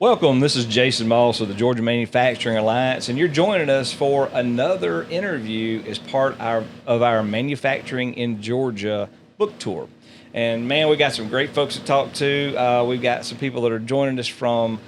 Welcome. This is Jason Moss of the Georgia Manufacturing Alliance, and you're joining us for another interview as part of our Manufacturing in Georgia book tour. And man, we got some great folks to talk to. We've got some people that are joining us from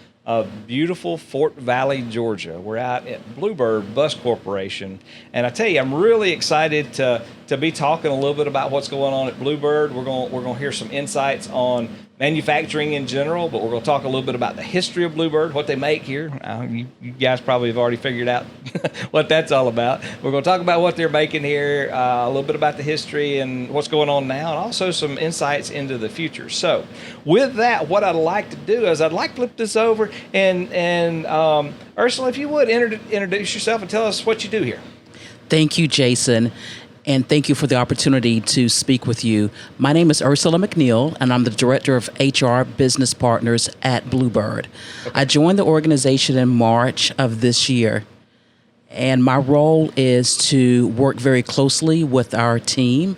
beautiful Fort Valley, Georgia. We're out at Bluebird Bus Corporation, and I tell you, I'm really excited to be talking a little bit about what's going on at Bluebird. We're going to hear some insights on manufacturing in general, but we're going to talk a little bit about the history of Bluebird, what they make here. You guys probably have already figured out what that's all about. We're going to talk about what they're making here, a little bit about the history and what's going on now, and also some insights into the future. So with that, what I'd like to do is I'd like to flip this over and Ursula, if you would, introduce yourself and tell us what you do here. Thank you, Jason. And thank you for the opportunity to speak with you. My name is Ursula McNeill, and I'm the Director of HR Business Partners at Bluebird. Okay. I joined the organization in March of this year, and my role is to work very closely with our team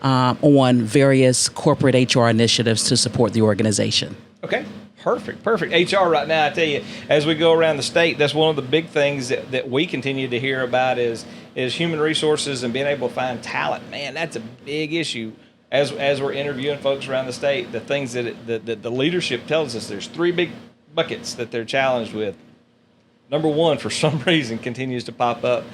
on various corporate HR initiatives to support the organization. Okay. Perfect. HR right now, I tell you, as we go around the state, that's one of the big things that we continue to hear about is human resources and being able to find talent. Man, that's a big issue. As we're interviewing folks around the state, the things that the leadership tells us, there's three big buckets that they're challenged with. Number one, for some reason, continues to pop up,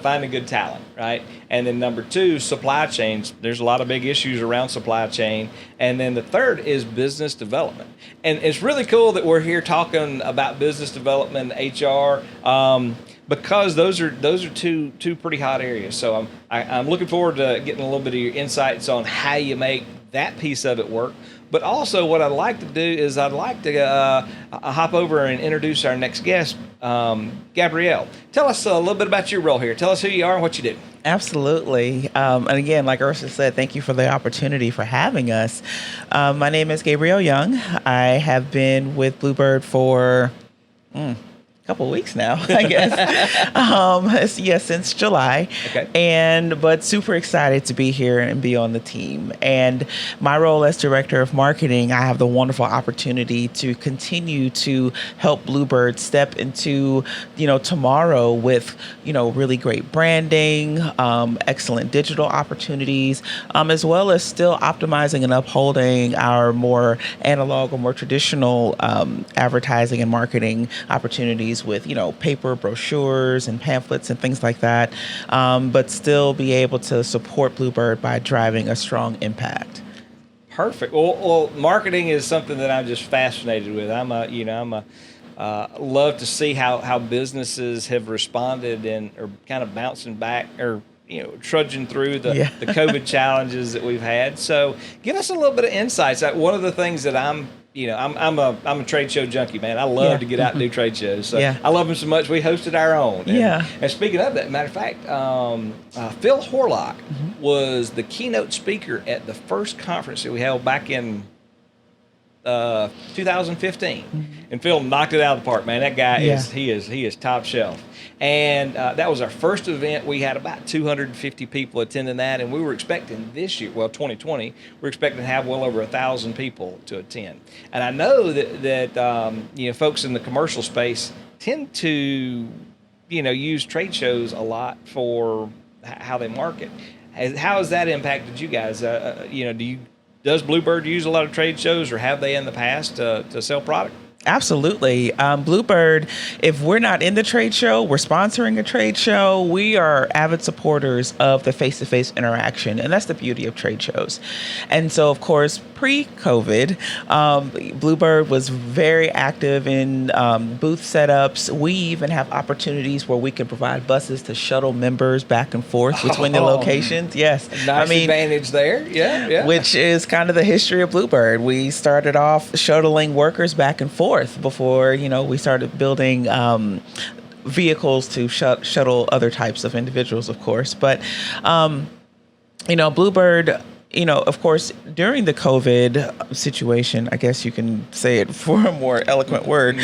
finding good talent, right? And then number two, supply chains. There's a lot of big issues around supply chain. And then the third is business development. And it's really cool that we're here talking about business development, HR, because those are two pretty hot areas. So I'm looking forward to getting a little bit of your insights on how you make that piece of it work. But also what I'd like to do is I'd like to hop over and introduce our next guest, Gabrielle. Tell us a little bit about your role here. Tell us who you are and what you do. Absolutely. And again, like Ursula said, thank you for the opportunity for having us. My name is Gabrielle Young. I have been with Bluebird for couple of weeks now, I guess. Since July. Okay. But super excited to be here and be on the team. And my role as director of marketing, I have the wonderful opportunity to continue to help Bluebird step into, tomorrow with, really great branding, excellent digital opportunities, as well as still optimizing and upholding our more analog or more traditional advertising and marketing opportunities with, paper brochures and pamphlets and things like that, but still be able to support Bluebird by driving a strong impact. Perfect. Well, marketing is something that I'm just fascinated with. I'm love to see how businesses have responded and are kind of bouncing back or trudging through the COVID challenges that we've had. So give us a little bit of insights. One of the things that I'm a trade show junkie, man. I love to get out and do trade shows. So I love them so much. We hosted our own. And speaking of that, matter of fact, Phil Horlock was the keynote speaker at the first conference that we held back in 2015, and Phil knocked it out of the park, man. That guy is top shelf. And that was our first event. We had about 250 people attending that, and we were expecting this year, 2020, we're expecting to have well over 1,000 people to attend. And I know that folks in the commercial space tend to use trade shows a lot for how they market. How has that impacted you guys? Does Bluebird use a lot of trade shows, or have they in the past to sell product? Absolutely. Bluebird, if we're not in the trade show, we're sponsoring a trade show. We are avid supporters of the face-to-face interaction, and that's the beauty of trade shows. And so, of course, pre-COVID, Bluebird was very active in booth setups. We even have opportunities where we can provide buses to shuttle members back and forth between the locations. Yes. Nice advantage there. Yeah. Which is kind of the history of Bluebird. We started off shuttling workers back and forth before, we started building vehicles to shuttle other types of individuals, of course. But, Bluebird, of course, during the COVID situation, I guess you can say it for a more eloquent word,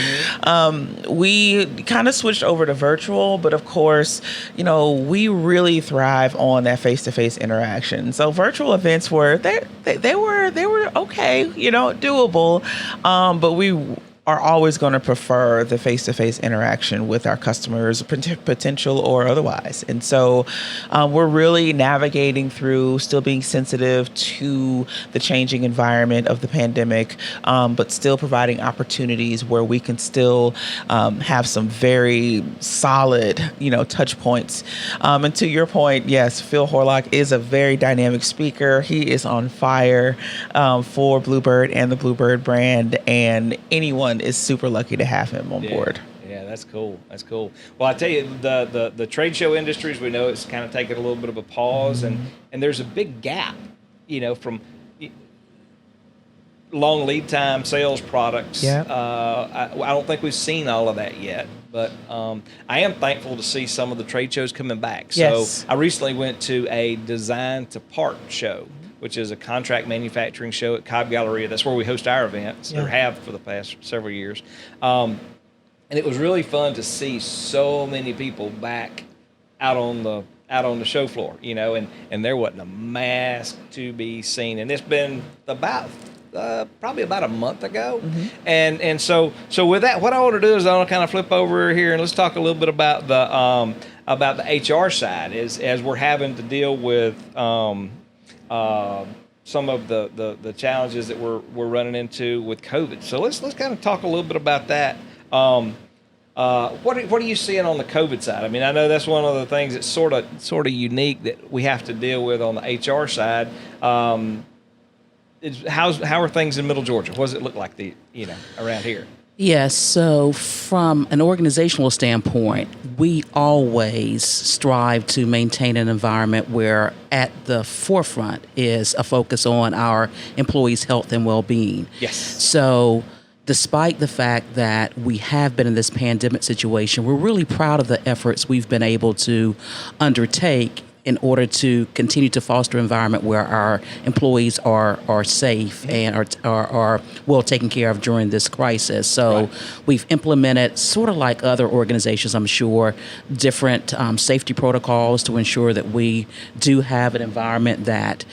we kind of switched over to virtual, but of course, we really thrive on that face-to-face interaction. So virtual events were, they were okay, doable, but we are always going to prefer the face-to-face interaction with our customers, potential or otherwise. And so we're really navigating through, still being sensitive to the changing environment of the pandemic, but still providing opportunities where we can still have some very solid, touch points. And to your point, yes, Phil Horlock is a very dynamic speaker. He is on fire for Bluebird and the Bluebird brand, and anyone is super lucky to have him on board. Yeah, that's cool. Well, I tell you, the trade show industries, we know it's kind of taken a little bit of a pause, and there's a big gap, from long lead time sales products. Yeah. I don't think we've seen all of that yet, but I am thankful to see some of the trade shows coming back. Yes. So I recently went to a design to part show, which is a contract manufacturing show at Cobb Galleria. That's where we host our events, or have for the past several years. And it was really fun to see so many people back out on the show floor, and there wasn't a mask to be seen. And it's been about probably about a month ago. And so with that, what I want to do is I want to kind of flip over here and let's talk a little bit about the HR side, as we're having to deal with some of the challenges that we're running into with COVID. So let's kind of talk a little bit about that. What are you seeing on the COVID side? I mean, I know that's one of the things that's sort of unique that we have to deal with on the HR side. How are things in Middle Georgia? What does it look like around here? Yes, so from an organizational standpoint, we always strive to maintain an environment where at the forefront is a focus on our employees' health and well-being. Yes. So despite the fact that we have been in this pandemic situation, we're really proud of the efforts we've been able to undertake in order to continue to foster an environment where our employees are safe and are well taken care of during this crisis. So we've implemented, sort of like other organizations, I'm sure, different safety protocols to ensure that we do have an environment that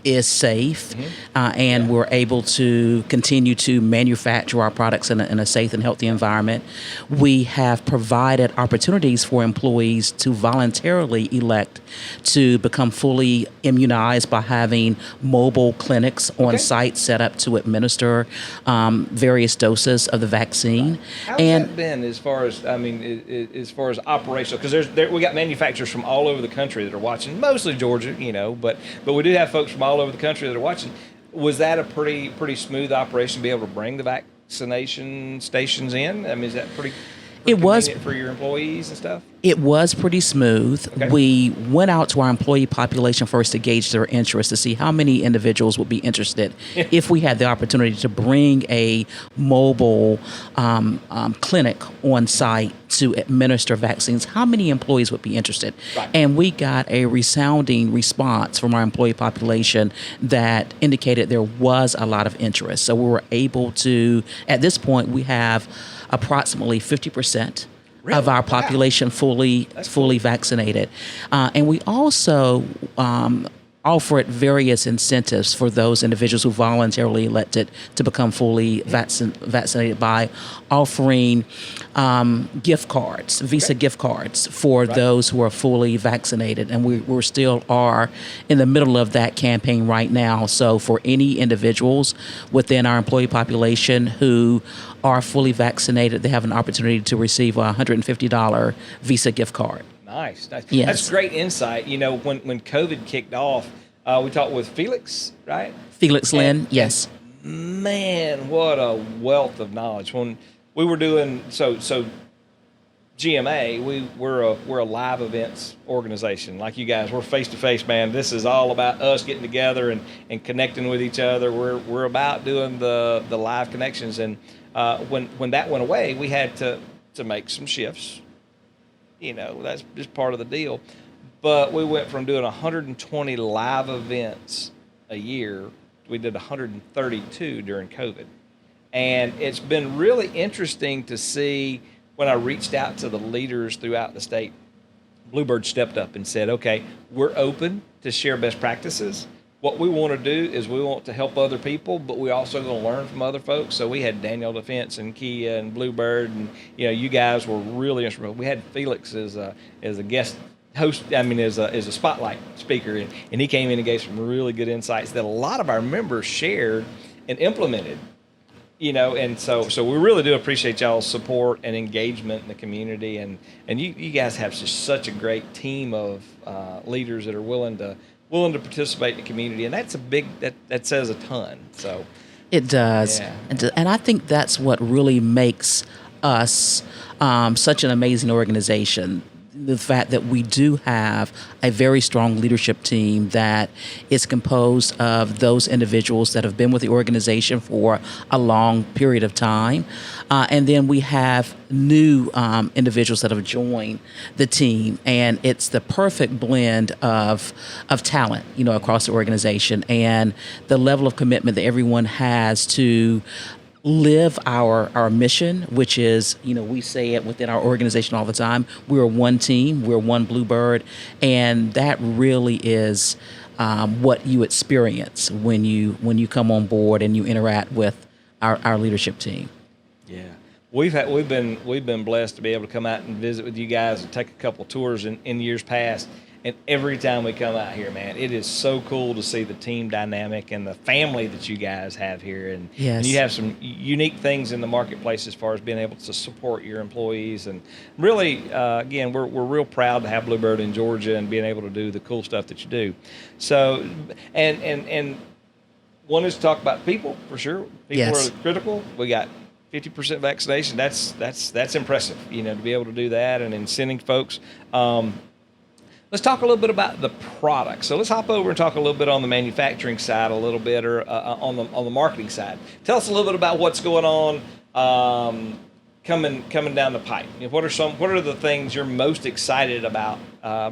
is safe, and we're able to continue to manufacture our products in a safe and healthy environment. We have provided opportunities for employees to voluntarily elect to become fully immunized by having mobile clinics on site set up to administer various doses of the vaccine. How's that been as far as operational? Because we got manufacturers from all over the country that are watching, mostly Georgia, but we do have folks from all over the country that are watching. Was that a pretty smooth operation to be able to bring the vaccination stations in? I mean, is that pretty convenient for your employees and stuff? It was pretty smooth. Okay. We went out to our employee population first to gauge their interest, to see how many individuals would be interested if we had the opportunity to bring a mobile clinic on site to administer vaccines. How many employees would be interested? Right. And we got a resounding response from our employee population that indicated there was a lot of interest. So we were able to, at this point, we have approximately 50% of our population fully vaccinated. And we also offered various incentives for those individuals who voluntarily elected to become fully vaccinated by offering gift cards, Visa gift cards for those who are fully vaccinated. And we still are in the middle of that campaign right now. So for any individuals within our employee population who are fully vaccinated, they have an opportunity to receive a $150 Visa gift card. Nice. Yes. That's great insight. You know, when COVID kicked off, we talked with Felix, right? Felix Lynn, yes. Man, what a wealth of knowledge. When we were doing so GMA, we're a live events organization like you guys. We're face to face, man. This is all about us getting together and connecting with each other. We're about doing the live connections, and when that went away, we had to make some shifts. You know, that's just part of the deal. But we went from doing 120 live events a year. We did 132 during COVID. And it's been really interesting to see when I reached out to the leaders throughout the state. Bluebird stepped up and said, okay, we're open to share best practices. What we want to do is we want to help other people, but we also going to learn from other folks. So we had Daniel Defense and Kia and Bluebird, and you guys were really instrumental. We had Felix as a guest host. I mean, as a spotlight speaker, and he came in and gave some really good insights that a lot of our members shared and implemented. And so we really do appreciate y'all's support and engagement in the community, and you guys have just such a great team of leaders that are willing to participate in the community, and that's a big that says a ton. So it does, yeah. And I think that's what really makes us such an amazing organization. The fact that we do have a very strong leadership team that is composed of those individuals that have been with the organization for a long period of time. And then we have new individuals that have joined the team. And it's the perfect blend of talent, across the organization, and the level of commitment that everyone has to live our mission, which is, we say it within our organization all the time, we're one team, we're one Bluebird, and that really is what you experience when you come on board and you interact with our leadership team. Yeah, we've been blessed to be able to come out and visit with you guys and take a couple tours in years past. And every time we come out here, man, it is so cool to see the team dynamic and the family that you guys have here. And, yes. And you have some unique things in the marketplace as far as being able to support your employees. And really, again, we're real proud to have Bluebird in Georgia and being able to do the cool stuff that you do. So, and one is to talk about people, for sure. People yes. are critical. We got 50% vaccination. That's impressive, to be able to do that, and in sending folks. Let's talk a little bit about the product. So let's hop over and talk a little bit on the manufacturing side, a little bit, or on the marketing side. Tell us a little bit about what's going on coming down the pipe. What are the things you're most excited about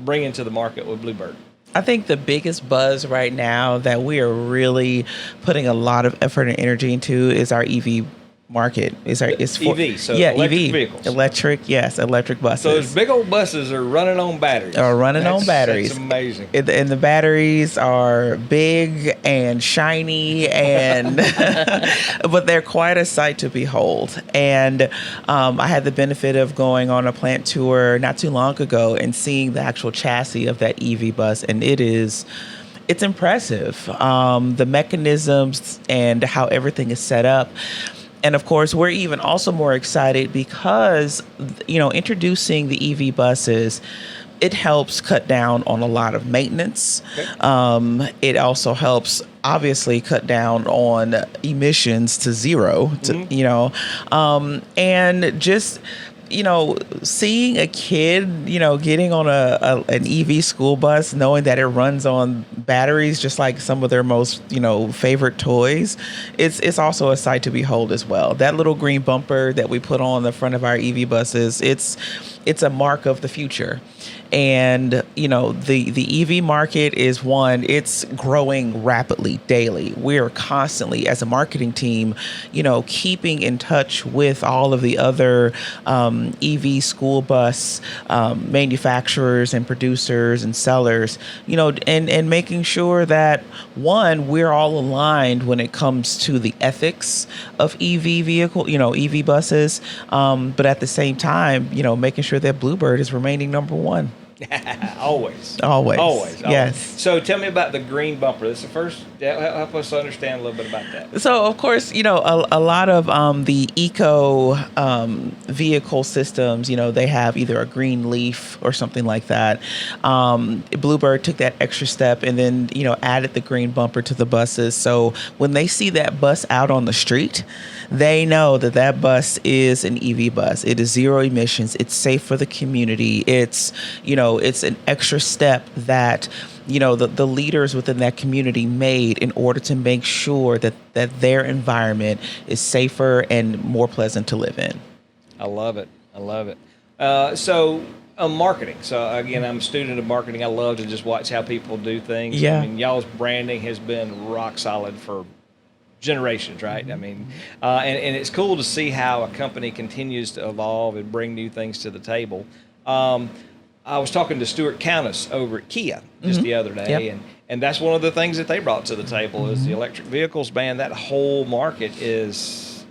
bringing to the market with Bluebird? I think the biggest buzz right now that we are really putting a lot of effort and energy into is our EV market. It's for EV, so yeah, electric EV vehicles. Electric buses. So those big old buses are running on batteries. That's amazing. And the batteries are big and shiny, and but they're quite a sight to behold. And I had the benefit of going on a plant tour not too long ago and seeing the actual chassis of that EV bus, and it's impressive. The mechanisms and how everything is set up. And of course, we're even also more excited because, introducing the EV buses, it helps cut down on a lot of maintenance. Okay. It also helps, obviously, cut down on emissions to zero, and just, seeing a kid, getting on an EV school bus, knowing that it runs on batteries, just like some of their most, favorite toys, it's also a sight to behold as well. That little green bumper that we put on the front of our EV buses, it's a mark of the future. And, the EV market is one, it's growing rapidly daily. We're constantly, as a marketing team, keeping in touch with all of the other EV school bus manufacturers and producers and sellers, and making sure that, one, we're all aligned when it comes to the ethics of EV EV buses. But at the same time, making sure that Bluebird is remaining number one. Always. Yes. So tell me about the green bumper. This is the first. Help us understand a little bit about that. So, of course, a lot of the eco vehicle systems, they have either a green leaf or something like that. Bluebird took that extra step and then, added the green bumper to the buses. So when they see that bus out on the street, they know that bus is an EV bus. It is zero emissions. It's safe for the community. It's, it's an extra step that, the leaders within that community made in order to make sure that their environment is safer and more pleasant to live in. I love it. So marketing. So again, I'm a student of marketing. I love to just watch how people do things. Yeah. I mean, y'all's branding has been rock solid for generations, right? Mm-hmm. I mean, and it's cool to see how a company continues to evolve and bring new things to the table. I was talking to Stuart Countess over at Kia just the other day, Yep. and that's one of the things that they brought to the table is the electric vehicles. Man, that whole market it's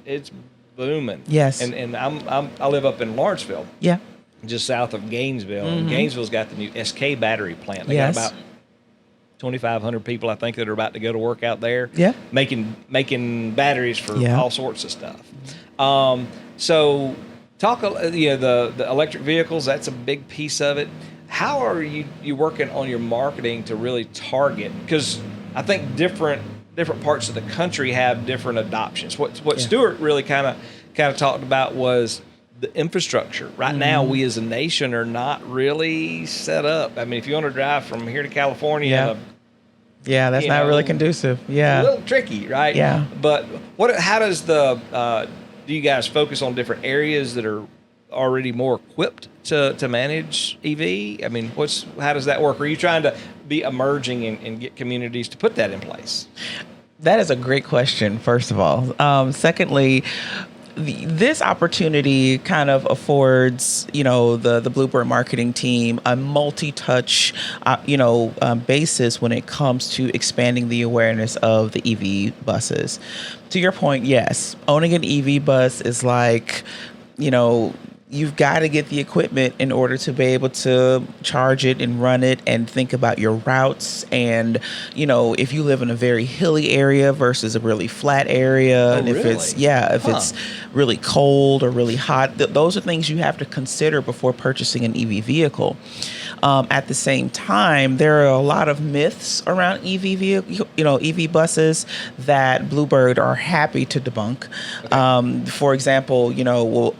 booming. Yes. And I live up in Lawrenceville, Yeah. just south of Gainesville. And Gainesville's got the new SK battery plant. They got about 2,500 people, I think, that are about to go to work out there. Yeah. Making batteries for all sorts of stuff. So talk, the electric vehicles, that's a big piece of it. How are you working on your marketing to really target? Because I think different parts of the country have different adoptions. What Stuart really kind of talked about was the infrastructure. Right now, we as a nation are not really set up. I mean, if you want to drive from here to California, that's not really conducive. Yeah, a little tricky, right? Yeah. But how does do you guys focus on different areas that are already more equipped to manage EV? I mean, how does that work? Are you trying to be emerging and get communities to put that in place? That is a great question, first of all. Secondly, this opportunity kind of affords, the Bluebird marketing team a multi-touch, basis when it comes to expanding the awareness of the EV buses. To your point, yes, owning an EV bus is like, you've got to get the equipment in order to be able to charge it and run it and think about your routes. And, if you live in a very hilly area versus a really flat area, and if it's really cold or really hot, those are things you have to consider before purchasing an EV vehicle. At the same time, there are a lot of myths around EV buses that Bluebird are happy to debunk. Okay. For example,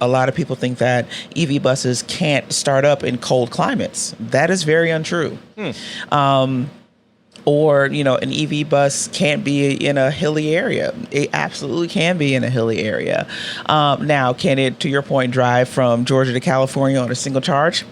a lot of people think that EV buses can't start up in cold climates. That is very untrue. Or, an EV bus can't be in a hilly area. It absolutely can be in a hilly area. Now, can it, to your point, drive from Georgia to California on a single charge?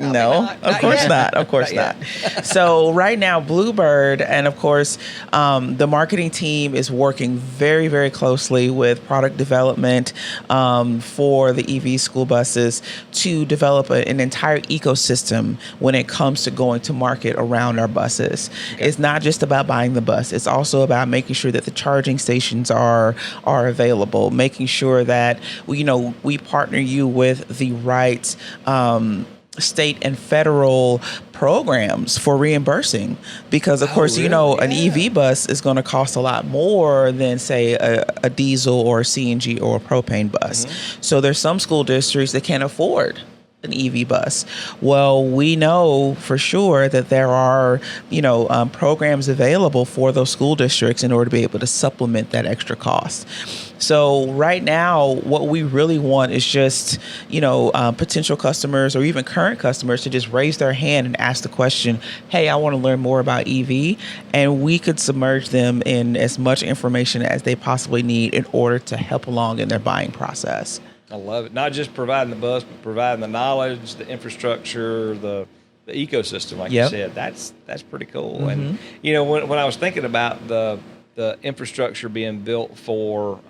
No, of course not. Of course not. So right now, Bluebird and of course, the marketing team is working very, very closely with product development for the EV school buses to develop an entire ecosystem when it comes to going to market around our buses. Okay. It's not just about buying the bus. It's also about making sure that the charging stations are available, making sure that we partner you with the right state and federal programs for reimbursing, because of course, an EV bus is going to cost a lot more than say a diesel or a CNG or a propane bus. So there's some school districts that can't afford an EV bus. Well, we know for sure that there are, programs available for those school districts in order to be able to supplement that extra cost. So right now, what we really want is just, potential customers or even current customers to just raise their hand and ask the question, hey, I want to learn more about EV. And we could submerge them in as much information as they possibly need in order to help along in their buying process. I love it. Not just providing the bus, but providing the knowledge, the infrastructure, the ecosystem, like you Yep. said. That's pretty cool. And you know, when I was thinking about the infrastructure being built for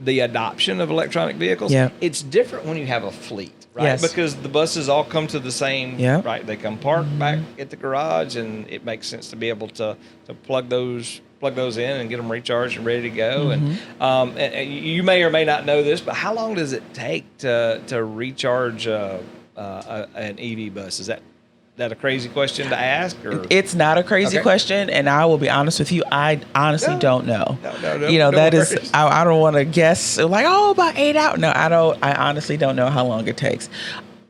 the adoption of electronic vehicles, Yeah. it's different when you have a fleet, right? Yes. Because the buses all come to the same, Yeah. right? They come park back at the garage, and it makes sense to be able to plug those in and get them recharged and ready to go. And you may or may not know this, but how long does it take to recharge an EV bus? Is that a crazy question to ask? Or It's not a crazy Okay. question, and I will be honest with you. I honestly No. don't know. No, You know, no that is, worries. I don't want to guess like, oh, about 8 hours. No, I don't. I honestly don't know how long it takes.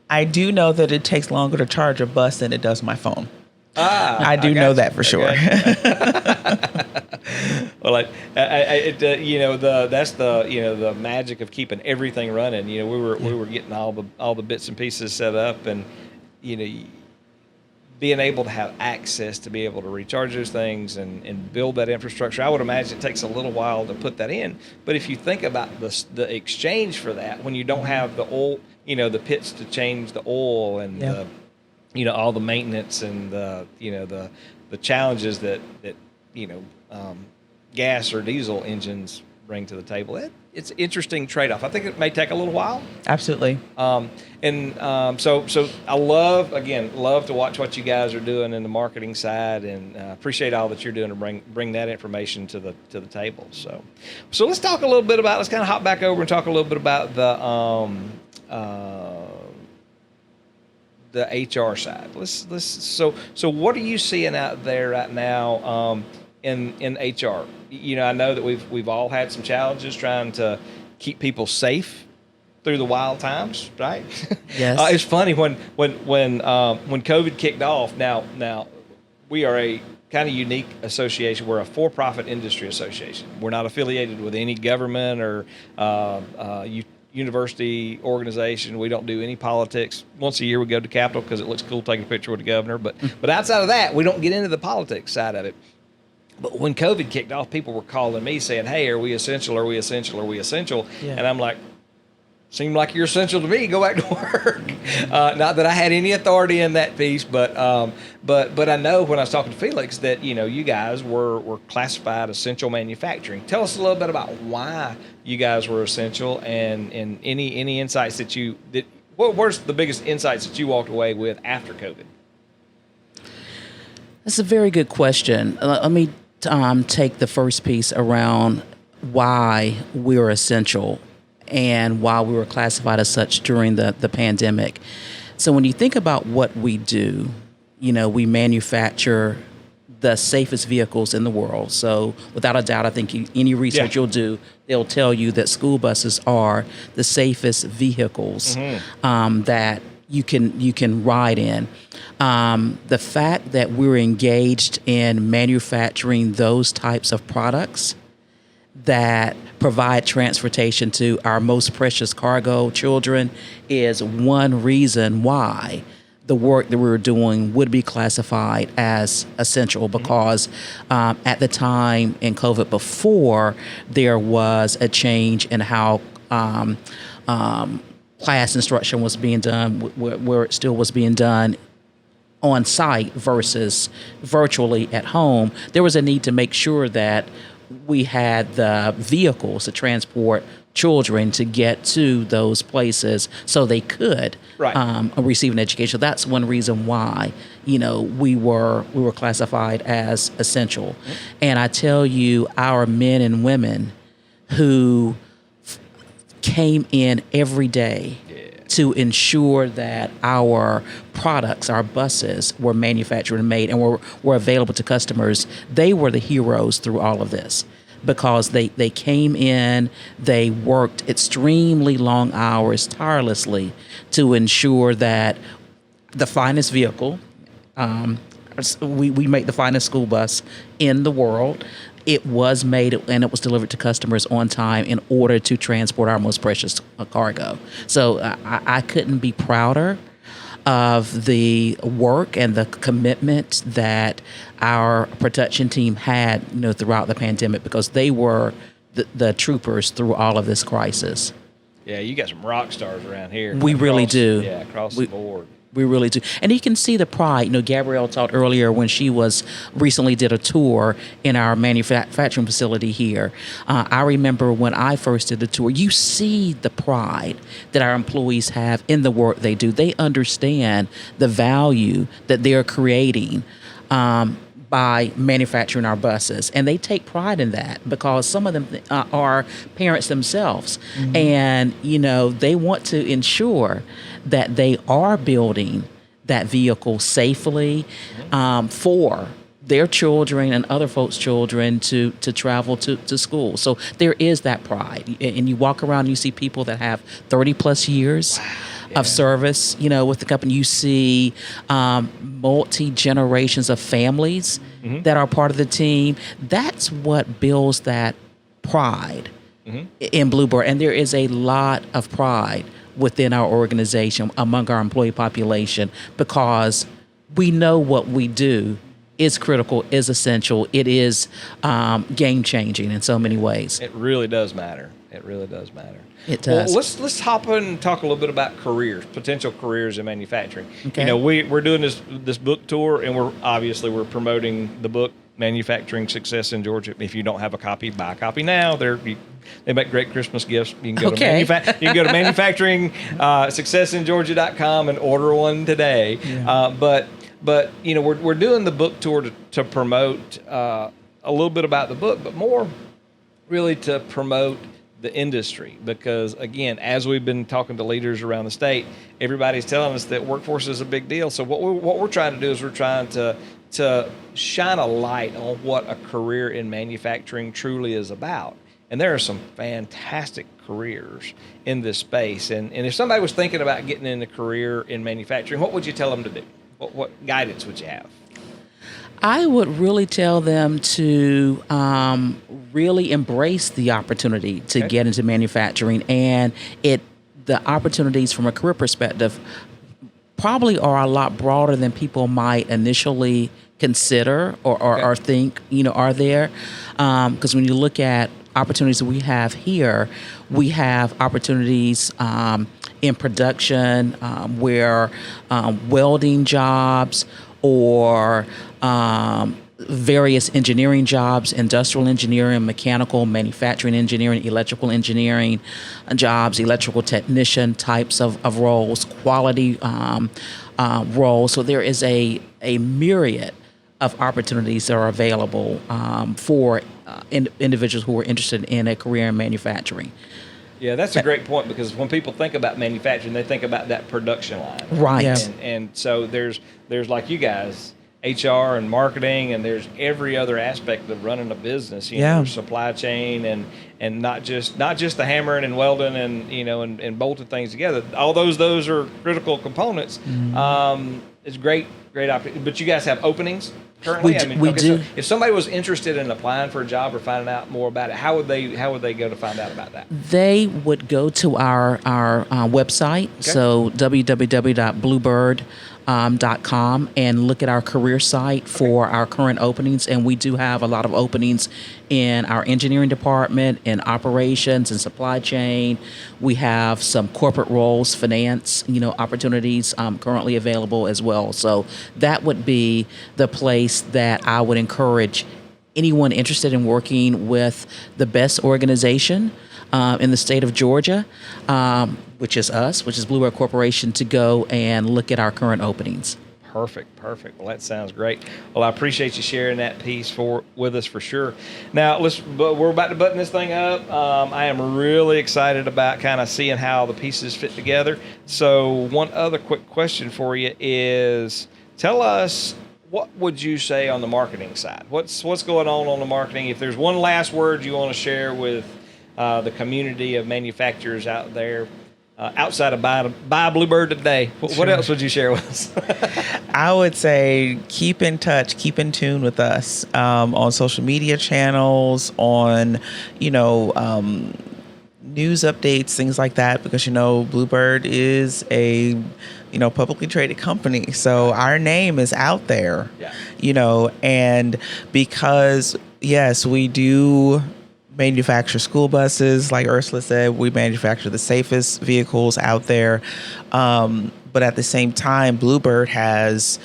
I do know that it takes longer to charge a bus than it does my phone. I do got know you. that for sure. Well, you know, that's the magic of keeping everything running. You know, we were getting all the bits and pieces set up, and you know, being able to have access to be able to recharge those things and build that infrastructure. I would imagine it takes a little while to put that in, but if you think about the exchange for that, when you don't have the oil, you know, the pits to change the oil and Yeah. you know, all the maintenance and the challenges that you know, gas or diesel engines bring to the table. It's an interesting trade-off. I think it may take a little while. Absolutely. So I love to watch what you guys are doing in the marketing side, and appreciate all that you're doing to bring that information to the table. So let's talk a little bit about. Let's kind of hop back over and talk a little bit about the HR side. So what are you seeing out there right now in HR? You know, I know that we've all had some challenges trying to keep people safe through the wild times, right? Yes. It's funny when COVID kicked off. Now we are a kind of unique association. We're a for-profit industry association. We're not affiliated with any government or university organization. We don't do any politics. Once a year we go to Capitol because it looks cool taking a picture with the governor. But outside of that, we don't get into the politics side of it. But when COVID kicked off, people were calling me saying, "Hey, are we essential? Are we essential? Are we essential?" Yeah. And I'm like, "Seem like you're essential to me. Go back to work." Not that I had any authority in that piece, but I know when I was talking to Felix that, you know, you guys were classified essential manufacturing. Tell us a little bit about why you guys were essential, and any insights what were the biggest insights that you walked away with after COVID? That's a very good question. Let me take the first piece around why we were essential and why we were classified as such during the pandemic. So when you think about what we do, you know, we manufacture the safest vehicles in the world. So without a doubt, I think any research you'll do, they'll tell you that school buses are the safest vehicles that you can ride in. The fact that we're engaged in manufacturing those types of products that provide transportation to our most precious cargo, children, is one reason why the work that we were doing would be classified as essential, because at the time in COVID before, there was a change in how class instruction was being done, where it still was being done on site versus virtually at home. There was a need to make sure that we had the vehicles to transport children to get to those places so they could receive an education. So that's one reason why, you know, we were classified as essential. And I tell you, our men and women who came in every day to ensure that our products, our buses, were manufactured and made and were available to customers, they were the heroes through all of this, because they came in, they worked extremely long hours tirelessly to ensure that the finest vehicle, we make the finest school bus in the world. It was made and it was delivered to customers on time in order to transport our most precious cargo. So I couldn't be prouder of the work and the commitment that our production team had, you know, throughout the pandemic, because they were the troopers through all of this crisis. Yeah, you got some rock stars around here. We really do. Yeah, across the board. We really do. And you can see the pride. Gabrielle talked earlier when she recently did a tour in our manufacturing facility here. I remember when I first did the tour, you see the pride that our employees have in the work they do. They understand the value that they're creating by manufacturing our buses. And they take pride in that because some of them are parents themselves. Mm-hmm. And, they want to ensure that they are building that vehicle safely for their children and other folks' children to travel to school. So there is that pride. And you walk around and you see people that have 30 plus years of service, with the company. You see multi-generations of families that are part of the team. That's what builds that pride in Bluebird. And there is a lot of pride within our organization among our employee population because we know what we do is critical, is essential. It is game-changing in so many ways. It really does matter. It really does matter. It does. Well, let's hop in and talk a little bit about careers, potential careers in manufacturing. Okay. We're doing this book tour, and we're promoting the book Manufacturing Success in Georgia. If you don't have a copy, buy a copy now. They make great Christmas gifts. You can go to manufacturingsuccessingeorgia.com and order one today. Yeah. But we're doing the book tour to promote a little bit about the book, but more really to promote the industry, because again, as we've been talking to leaders around the state, everybody's telling us that workforce is a big deal. So what we're trying to do is we're trying to shine a light on what a career in manufacturing truly is about. And there are some fantastic careers in this space. And if somebody was thinking about getting in a career in manufacturing, what would you tell them to do? What guidance would you have? I would really tell them to really embrace the opportunity to get into manufacturing, and the opportunities from a career perspective probably are a lot broader than people might initially consider or think are there, because when you look at opportunities that we have here, we have opportunities in production where welding jobs or various engineering jobs, industrial engineering, mechanical, manufacturing engineering, electrical engineering jobs, electrical technician types of roles, quality roles. So there is a myriad of opportunities that are available for individuals who are interested in a career in manufacturing. Yeah, that's a great point, because when people think about manufacturing, they think about that production line. Right. Yeah. And so there's like you guys, HR and marketing, and there's every other aspect of running a business, supply chain and not just the hammering and welding and and bolting things together. All those are critical components. It's great opportunity. But you guys have openings currently? We do. So if somebody was interested in applying for a job or finding out more about it, how would they go to find out about that? They would go to our website, so www.bluebird.com, and look at our career site for our current openings. And we do have a lot of openings in our engineering department, in operations and supply chain. We have some corporate roles, finance, opportunities currently available as well. So that would be the place that I would encourage anyone interested in working with the best organization in the state of Georgia, which is us, which is Bluebird Corporation, to go and look at our current openings. Perfect. Well, that sounds great. Well, I appreciate you sharing that piece with us for sure. Now, we're about to button this thing up. I am really excited about kind of seeing how the pieces fit together. So one other quick question for you is, tell us, what would you say on the marketing side? What's going on the marketing? If there's one last word you want to share with the community of manufacturers out there, outside of buy Bluebird today, what else would you share with us? I would say keep in touch, keep in tune with us on social media channels, on news updates, things like that, because Bluebird is a publicly traded company, so our name is out there. And because yes, we do manufacture school buses. Like Ursula said, we manufacture the safest vehicles out there. But at the same time, Bluebird has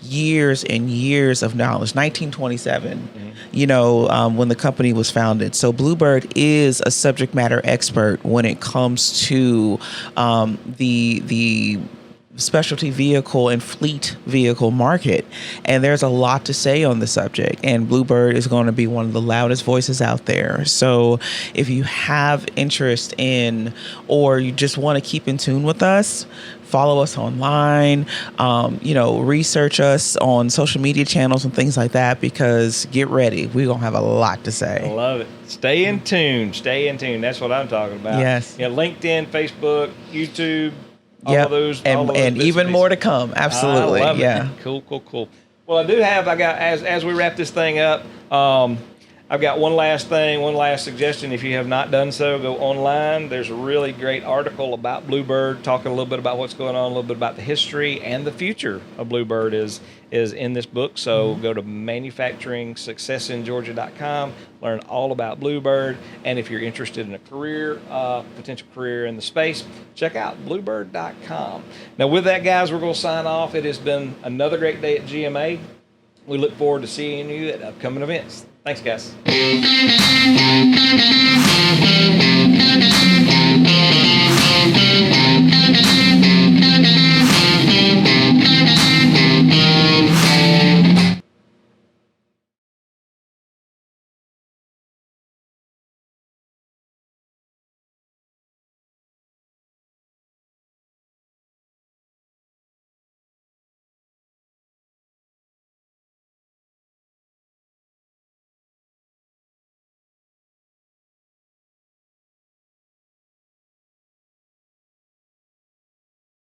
years and years of knowledge. 1927, when the company was founded. So Bluebird is a subject matter expert when it comes to the specialty vehicle and fleet vehicle market. And there's a lot to say on the subject. And Bluebird is going to be one of the loudest voices out there. So if you have interest in, or you just want to keep in tune with us, follow us online, research us on social media channels and things like that, because get ready. We're going to have a lot to say. I love it. Stay in tune. Stay in tune. That's what I'm talking about. Yes. LinkedIn, Facebook, YouTube, all Yep. of those. And even more to come. Absolutely. I love yeah. it. Cool. Well, I got, as we wrap this thing up, I've got one last suggestion. If you have not done so, go online. There's a really great article about Bluebird, talking a little bit about what's going on, a little bit about the history and the future of Bluebird is in this book. So go to manufacturingsuccessingeorgia.com, learn all about Bluebird. And if you're interested in a potential career in the space, check out bluebird.com. Now, with that, guys, we're going to sign off. It has been another great day at GMA. We look forward to seeing you at upcoming events. Thanks, guys.